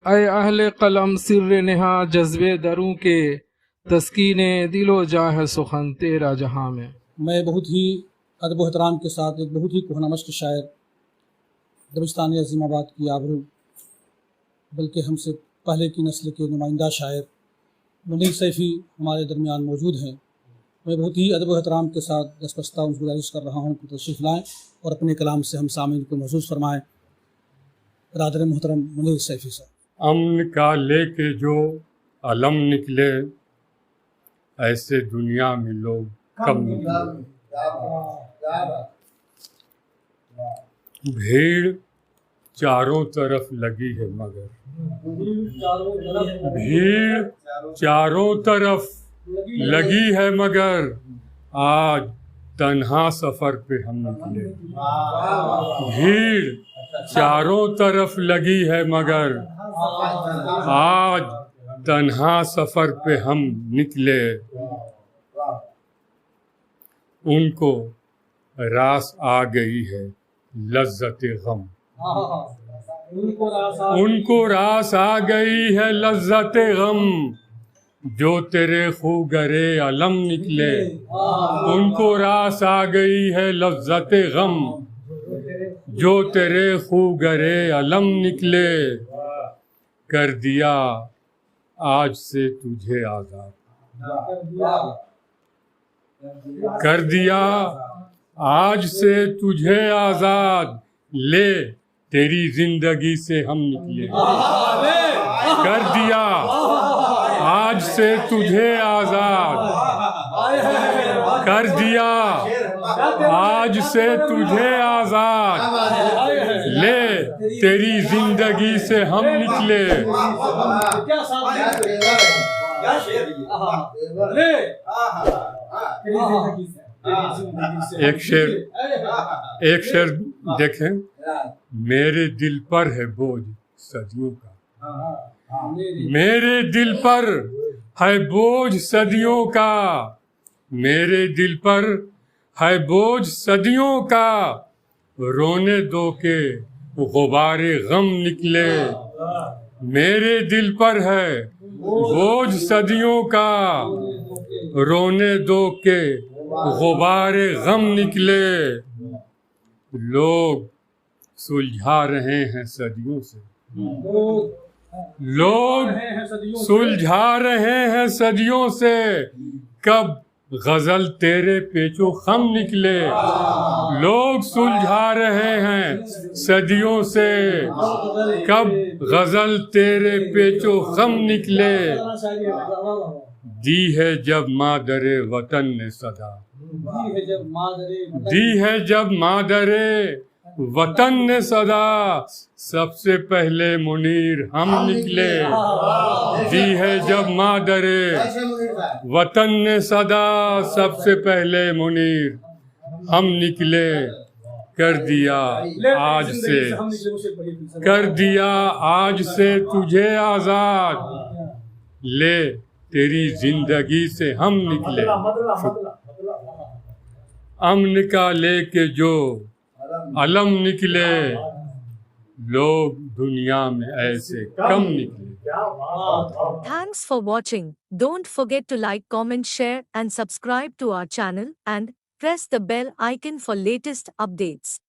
ऐ अहले कलम सिर्र नेहा जज्बे दरूं के तस्कीने दिलो जाह सुखन तेरा जहां में। मैं बहुत ही अदब व एहतराम के साथ एक बहुत ही कोहनमश्क शायर दबिस्तान अज़ीमाबाद की आबरू बल्कि हमसे पहले की नस्ल के नुमाइंदा शायर मुनीर सैफ़ी हमारे दरमियान मौजूद हैं। मैं बहुत ही अदब व एहतराम के साथ दस्तबस्ता उनसे गुजारिश कर रहा हूँ कि तशरीफ़ लाएँ और अपने कलाम से हम सामीन को महसूस फरमाएँ। बरादर मोहतरम मुनीर सैफ़ी साहब। अमन का लेके जो अलम निकले, ऐसे दुनिया में लोग कम निकले। भीड़ चारों तरफ लगी है मगर भीड़ चारों तरफ लगी है मगर आज तन्हा सफर पे हम निकले। भीड़ चारों तरफ लगी है मगर आज तन्हा सफर पे हम निकले। उनको रास आ गई है लज्जत गम, उनको रास आ गई है लज्जत गम, जो तेरे खूगरे अलम निकले। उनको रास आ गई है लज्जत गम, जो तेरे खूगरे अलम निकले। कर दिया आज से तुझे आज़ाद, कर दिया आज से तुझे आज़ाद, ले तेरी जिंदगी से हम निकले। कर दिया आज से तुझे आज़ाद, कर दिया आज से तुझे आज़ाद, ले तेरी जिंदगी से हम निकले। एक शेर देखें। मेरे दिल पर है बोझ सदियों का, मेरे दिल पर है बोझ सदियों का, मेरे दिल पर है बोझ सदियों का, रोने दो के गुबारे गम निकले। मेरे दिल पर है बोझ सदियों का, रोने दो के गुबारे गम निकले। लोग सुलझा रहे हैं सदियों से, लोग सुलझा रहे हैं सदियों से, कब गजल तेरे पेचो खम निकले। लोग सुलझा रहे हैं सदियों से, कब गजल तेरे पेचो खम निकले। दी है जब मादरे वतन ने सदा, दी है जब मादरे वतन ने सदा, सबसे पहले मुनीर हम निकले। दी है जब मादरे वतन ने सदा, सबसे पहले मुनीर हम निकले। कर दिया आज से, कर दिया आज से तुझे आज़ाद, ले तेरी जिंदगी से हम निकले। अमन का लेके जो अलम निकले, लोग दुनिया में ऐसे कम निकले। Thanks for watching. Don't forget to like, comment, share and subscribe to our channel and press the bell icon for latest updates.